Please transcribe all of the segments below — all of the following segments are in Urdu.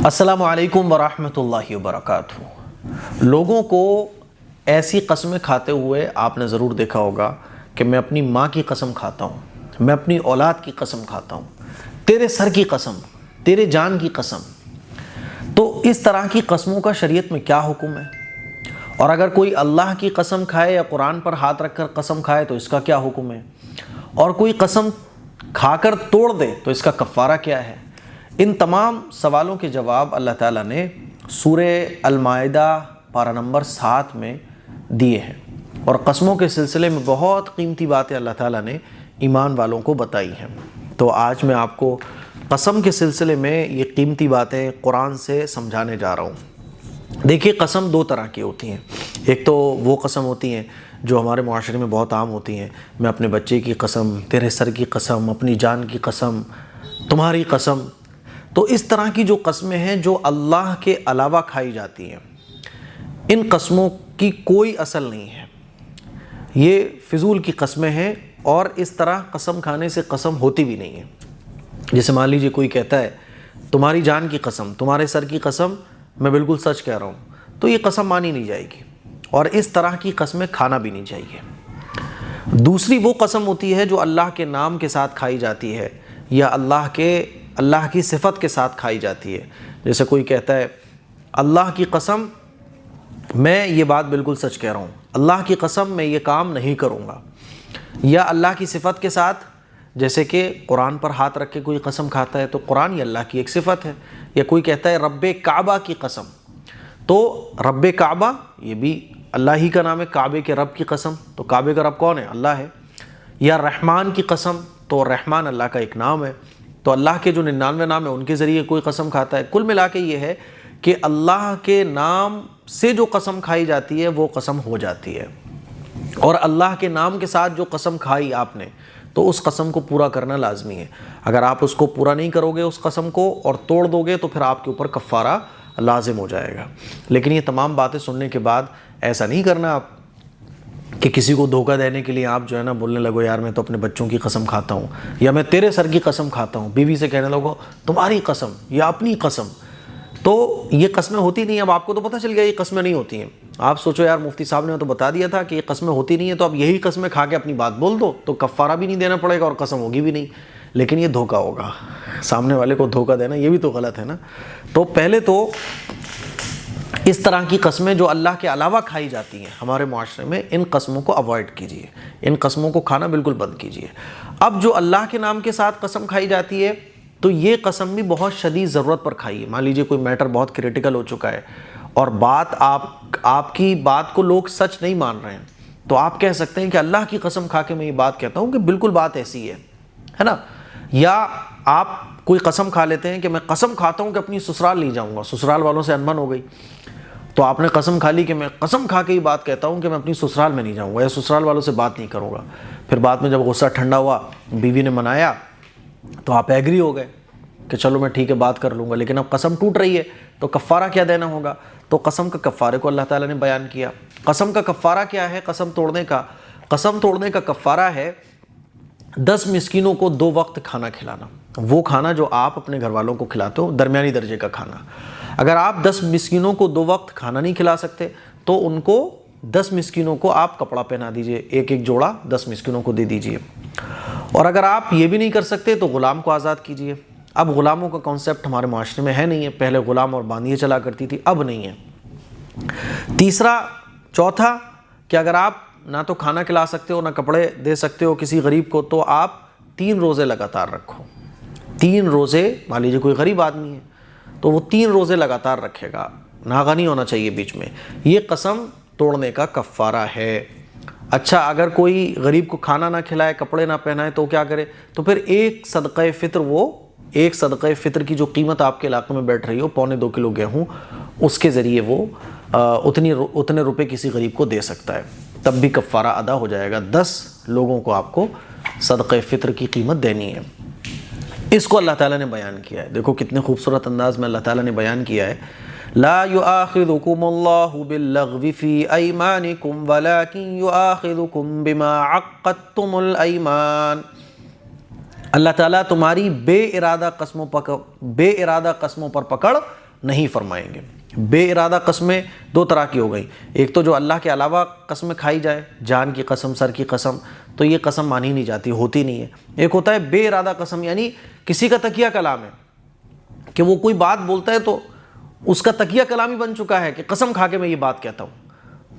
السلام علیکم ورحمۃ اللہ وبرکاتہ۔ لوگوں کو ایسی قسمیں کھاتے ہوئے آپ نے ضرور دیکھا ہوگا کہ میں اپنی ماں کی قسم کھاتا ہوں، میں اپنی اولاد کی قسم کھاتا ہوں، تیرے سر کی قسم، تیرے جان کی قسم۔ تو اس طرح کی قسموں کا شریعت میں کیا حکم ہے؟ اور اگر کوئی اللہ کی قسم کھائے یا قرآن پر ہاتھ رکھ کر قسم کھائے تو اس کا کیا حکم ہے؟ اور کوئی قسم کھا کر توڑ دے تو اس کا کفارہ کیا ہے؟ ان تمام سوالوں کے جواب اللہ تعالیٰ نے سورہ المائدہ پارہ نمبر 7 میں دیے ہیں، اور قسموں کے سلسلے میں بہت قیمتی باتیں اللہ تعالیٰ نے ایمان والوں کو بتائی ہیں۔ تو آج میں آپ کو قسم کے سلسلے میں یہ قیمتی باتیں قرآن سے سمجھانے جا رہا ہوں۔ دیکھیے، قسم دو طرح کی ہوتی ہیں۔ ایک تو وہ قسم ہوتی ہیں جو ہمارے معاشرے میں بہت عام ہوتی ہیں، میں اپنے بچے کی قسم، تیرے سر کی قسم، اپنی جان کی قسم، تمہاری قسم۔ تو اس طرح کی جو قسمیں ہیں جو اللہ کے علاوہ کھائی جاتی ہیں، ان قسموں کی کوئی اصل نہیں ہے، یہ فضول کی قسمیں ہیں، اور اس طرح قسم کھانے سے قسم ہوتی بھی نہیں ہے۔ جیسے مان لیجیے کوئی کہتا ہے تمہاری جان کی قسم، تمہارے سر کی قسم، میں بالکل سچ کہہ رہا ہوں، تو یہ قسم مانی نہیں جائے گی، اور اس طرح کی قسمیں کھانا بھی نہیں چاہیے۔ دوسری وہ قسم ہوتی ہے جو اللہ کے نام کے ساتھ کھائی جاتی ہے، یا اللہ کی صفت کے ساتھ کھائی جاتی ہے۔ جیسے کوئی کہتا ہے اللہ کی قسم میں یہ بات بالکل سچ کہہ رہا ہوں، اللہ کی قسم میں یہ کام نہیں کروں گا، یا اللہ کی صفت کے ساتھ، جیسے کہ قرآن پر ہاتھ رکھ کے کوئی قسم کھاتا ہے تو قرآن یہ اللہ کی ایک صفت ہے۔ یا کوئی کہتا ہے رب کعبہ کی قسم، تو رب کعبہ یہ بھی اللہ ہی کا نام ہے، کعبے کے رب کی قسم، تو کعبے کا رب کون ہے؟ اللہ ہے۔ یا رحمان کی قسم، تو رحمان اللہ کا ایک نام ہے، تو اللہ کے جو 99 نام ہیں ان کے ذریعے کوئی قسم کھاتا ہے۔ کل ملا کے یہ ہے کہ اللہ کے نام سے جو قسم کھائی جاتی ہے وہ قسم ہو جاتی ہے، اور اللہ کے نام کے ساتھ جو قسم کھائی آپ نے تو اس قسم کو پورا کرنا لازمی ہے۔ اگر آپ اس کو پورا نہیں کرو گے، اس قسم کو، اور توڑ دو گے، تو پھر آپ کے اوپر کفارہ لازم ہو جائے گا۔ لیکن یہ تمام باتیں سننے کے بعد ایسا نہیں کرنا آپ کہ کسی کو دھوکہ دینے کے لیے آپ جو ہے نا بولنے لگو یار میں تو اپنے بچوں کی قسم کھاتا ہوں، یا میں تیرے سر کی قسم کھاتا ہوں، بیوی سے کہنے لگو تمہاری قسم یا اپنی قسم۔ تو یہ قسمیں ہوتی نہیں ہیں۔ اب آپ کو تو پتہ چل گیا یہ قسمیں نہیں ہوتی ہیں۔ آپ سوچو یار مفتی صاحب نے تو بتا دیا تھا کہ یہ قسمیں ہوتی نہیں ہیں، تو اب یہی قسمیں کھا کے اپنی بات بول دو تو کفارہ بھی نہیں دینا پڑے گا اور قسم ہوگی بھی نہیں۔ لیکن یہ دھوکہ ہوگا، سامنے والے کو دھوکہ دینا یہ بھی تو غلط ہے نا۔ تو پہلے تو اس طرح کی قسمیں جو اللہ کے علاوہ کھائی جاتی ہیں ہمارے معاشرے میں، ان قسموں کو اوائڈ کیجیے، ان قسموں کو کھانا بالکل بند کیجیے۔ اب جو اللہ کے نام کے ساتھ قسم کھائی جاتی ہے تو یہ قسم بھی بہت شدید ضرورت پر کھائیے۔ مان لیجیے کوئی میٹر بہت کریٹیکل ہو چکا ہے اور بات آپ کی بات کو لوگ سچ نہیں مان رہے ہیں، تو آپ کہہ سکتے ہیں کہ اللہ کی قسم کھا کے میں یہ بات کہتا ہوں کہ بالکل بات ایسی ہے نا۔ یا آپ کوئی قسم کھا لیتے ہیں کہ میں قسم کھاتا ہوں کہ اپنی سسرال نہیں جاؤں گا، سسرال والوں سے انبن ہو گئی، تو آپ نے قسم کھا لی کہ میں قسم کھا کے یہ بات کہتا ہوں کہ میں اپنی سسرال میں نہیں جاؤں گا یا سسرال والوں سے بات نہیں کروں گا۔ پھر بعد میں جب غصہ ٹھنڈا ہوا، بیوی نے منایا، تو آپ ایگری ہو گئے کہ چلو میں ٹھیک ہے بات کر لوں گا، لیکن اب قسم ٹوٹ رہی ہے تو کفارہ کیا دینا ہوگا؟ تو قسم کا کفارے کو اللہ تعالیٰ نے بیان کیا۔ قسم کا کفارہ کیا ہے؟ قسم توڑنے کا کفارہ ہے 10 مسکینوں کو 2 وقت کھانا کھلانا۔ وہ کھانا جو آپ اپنے گھر والوں کو کھلاتے ہو، درمیانی درجے کا کھانا۔ اگر آپ 10 مسکینوں کو 2 وقت کھانا نہیں کھلا سکتے تو ان کو 10 مسکینوں کو آپ کپڑا پہنا دیجئے، ایک جوڑا 10 مسکینوں کو دے دیجئے۔ اور اگر آپ یہ بھی نہیں کر سکتے تو غلام کو آزاد کیجئے۔ اب غلاموں کا کانسیپٹ ہمارے معاشرے میں ہے نہیں ہے، پہلے غلام اور باندیاں چلا کرتی تھی، اب نہیں ہے۔ چوتھا کہ اگر آپ نہ تو کھانا کھلا سکتے ہو نہ کپڑے دے سکتے ہو کسی غریب کو، تو آپ 3 روزے لگاتار رکھو۔ 3 روزے، مان لیجیے کوئی غریب آدمی ہے تو وہ 3 روزے لگاتار رکھے گا، ناغہ نہیں ہونا چاہیے بیچ میں۔ یہ قسم توڑنے کا کفارہ ہے۔ اچھا، اگر کوئی غریب کو کھانا نہ کھلائے، کپڑے نہ پہنائے تو کیا کرے؟ تو پھر ایک صدقہ فطر کی جو قیمت آپ کے علاقے میں بیٹھ رہی ہو، 1.25 کلو گیہوں، اس کے ذریعے وہ اتنے روپے کسی غریب کو دے سکتا ہے، تب بھی کفارہ ادا ہو جائے گا۔ 10 لوگوں کو آپ کو صدقہ فطر کی قیمت دینی ہے۔ اس کو اللہ تعالیٰ نے بیان کیا ہے، دیکھو کتنے خوبصورت انداز میں اللہ تعالیٰ نے بیان کیا ہے۔ لا يؤاخذكم الله باللغو في ايمانكم ولكن يؤاخذكم بما عقدتم الايمان۔ اللہ تعالیٰ تمہاری بے ارادہ قسموں پر پکڑ نہیں فرمائیں گے۔ بے ارادہ قسمیں دو طرح کی ہو گئیں، ایک تو جو اللہ کے علاوہ قسمیں کھائی جائے، جان کی قسم، سر کی قسم، تو یہ قسم مانی نہیں جاتی، ہوتی نہیں ہے۔ ایک ہوتا ہے بے ارادہ قسم، یعنی کسی کا تکیہ کلام ہے کہ وہ کوئی بات بولتا ہے تو اس کا تکیہ کلام ہی بن چکا ہے کہ قسم کھا کے میں یہ بات کہتا ہوں،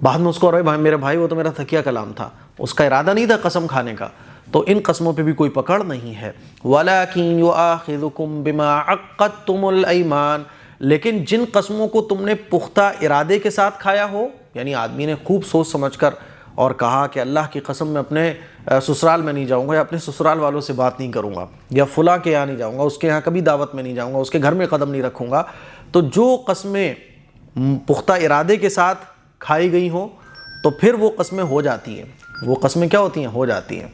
بعد میں اس کو ارے میرے بھائی وہ تو میرا تکیہ کلام تھا، اس کا ارادہ نہیں تھا قسم کھانے کا، تو ان قسموں پہ بھی کوئی پکڑ نہیں ہے۔ وَلَكِنْ يُؤَاخِذُكُمْ بِمَا عَقَّدتُّمُ الْأَيْمَانَ، لیکن جن قسموں کو تم نے پختہ ارادے کے ساتھ کھایا ہو، یعنی آدمی نے خوب سوچ سمجھ کر اور کہا کہ اللہ کی قسم میں اپنے سسرال میں نہیں جاؤں گا، یا اپنے سسرال والوں سے بات نہیں کروں گا، یا فلاں کے یہاں نہیں جاؤں گا، اس کے یہاں کبھی دعوت میں نہیں جاؤں گا، اس کے گھر میں قدم نہیں رکھوں گا، تو جو قسمیں پختہ ارادے کے ساتھ کھائی گئی ہوں تو پھر وہ قسمیں ہو جاتی ہیں، وہ قسمیں کیا ہوتی ہیں؟ ہو جاتی ہیں۔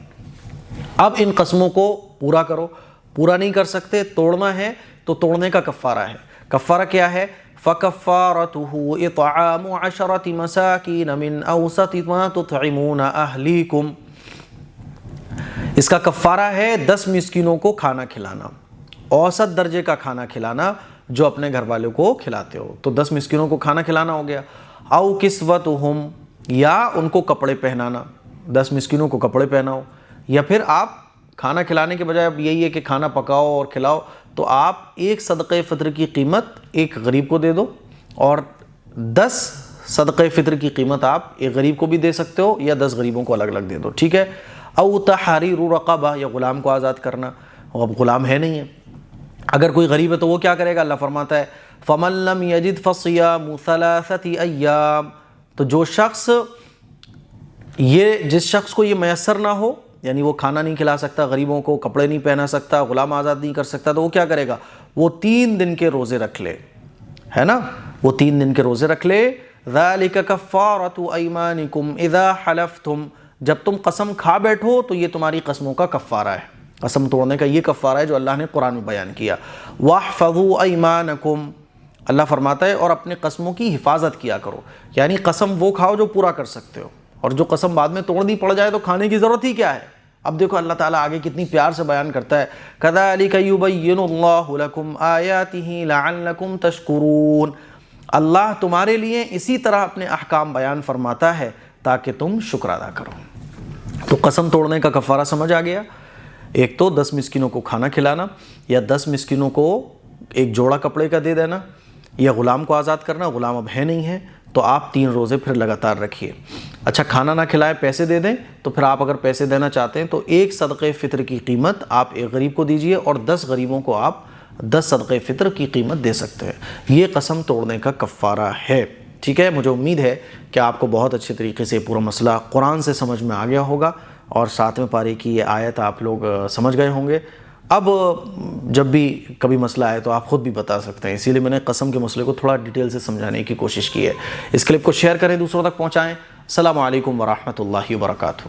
اب ان قسموں کو پورا کرو، پورا نہیں کر سکتے، توڑنا ہے تو توڑنے کا کفارہ ہے۔ کفارہ کیا ہے؟ فَكَفَّارَتُهُ إِطْعَامُ 10 مَسَاكِينَ مِنْ أَوْسَطِ مَا تُطْعِمُونَ أَهْلِيكُمْ، اس کا کفارہ ہے 10 مسکینوں کو کھانا کھلانا، اوسط درجے کا کھانا کھلانا جو اپنے گھر والوں کو کھلاتے ہو، تو 10 مسکینوں کو کھانا کھلانا ہو گیا۔ أَوْ كِسْوَتُهُمْ، یا ان کو کپڑے پہنانا، 10 مسکینوں کو کپڑے پہناؤ، یا پھر آپ کھانا کھلانے کے بجائے اب یہی ہے کہ کھانا پکاؤ اور کھلاؤ، تو آپ ایک صدقہ فطر کی قیمت ایک غریب کو دے دو، اور 10 صدقہ فطر کی قیمت آپ ایک غریب کو بھی دے سکتے ہو، یا 10 غریبوں کو الگ الگ دے دو، ٹھیک ہے۔ او تحریر رقبہ، یا غلام کو آزاد کرنا، اب غلام ہے نہیں ہے، اگر کوئی غریب ہے تو وہ کیا کرے گا؟ اللہ فرماتا ہے فَمَن لَّمْ يَجِدْ فَصِيَامُ 3 أَيَّامٍ، تو جس شخص کو یہ میسر نہ ہو، یعنی وہ کھانا نہیں کھلا سکتا غریبوں کو، کپڑے نہیں پہنا سکتا، غلام آزاد نہیں کر سکتا، تو وہ کیا کرے گا؟ وہ 3 دن کے روزے رکھ لے، ہے نا، وہ 3 دن کے روزے رکھ لے۔ ذَلِكَ كَفَّارَةُ أَيْمَانِكُمْ إِذَا حَلَفْتُمْ، جب تم قسم کھا بیٹھو تو یہ تمہاری قسموں کا کفارہ ہے، قسم توڑنے کا یہ کفارہ ہے جو اللہ نے قرآن میں بیان کیا۔ وَاحْفَظُوا أَيْمَانَكُمْ، اللہ فرماتا ہے اور اپنے قسموں کی حفاظت کیا کرو، یعنی قسم وہ کھاؤ جو پورا کر سکتے ہو، اور جو قسم بعد میں توڑنی پڑ جائے تو کھانے کی ضرورت ہی کیا ہے۔ اب دیکھو اللہ تعالیٰ آگے کتنی پیار سے بیان کرتا ہے، كَذَلِكَ يُبَيِّنُ اللَّهُ لَكُمْ آيَاتِهِ لَعَلَّكُمْ تَشْكُرُونَ، اللہ تمہارے لیے اسی طرح اپنے احکام بیان فرماتا ہے تاکہ تم شکر ادا کرو۔ تو قسم توڑنے کا کفارہ سمجھ آ گیا، ایک تو 10 مسکینوں کو کھانا کھلانا، یا 10 مسکینوں کو ایک جوڑا کپڑے کا دے دینا، یا غلام کو آزاد کرنا، غلام اب ہے نہیں ہے تو آپ 3 روزے پھر لگاتار رکھیے۔ اچھا کھانا نہ کھلائے پیسے دے دیں، تو پھر آپ اگر پیسے دینا چاہتے ہیں تو ایک صدقہ فطر کی قیمت آپ ایک غریب کو دیجئے، اور 10 غریبوں کو آپ 10 صدقہ فطر کی قیمت دے سکتے ہیں، یہ قسم توڑنے کا کفارہ ہے، ٹھیک ہے۔ مجھے امید ہے کہ آپ کو بہت اچھے طریقے سے پورا مسئلہ قرآن سے سمجھ میں آ گیا ہوگا، اور 7ویں پارے کی یہ آیت آپ لوگ سمجھ گئے ہوں گے۔ اب جب بھی کبھی مسئلہ آئے تو آپ خود بھی بتا سکتے ہیں، اسی لیے میں نے قسم کے مسئلے کو تھوڑا ڈیٹیل سے سمجھانے کی کوشش کی ہے۔ اس کلپ کو شیئر کریں، دوسروں تک پہنچائیں۔ السلام علیکم ورحمۃ اللہ وبرکاتہ۔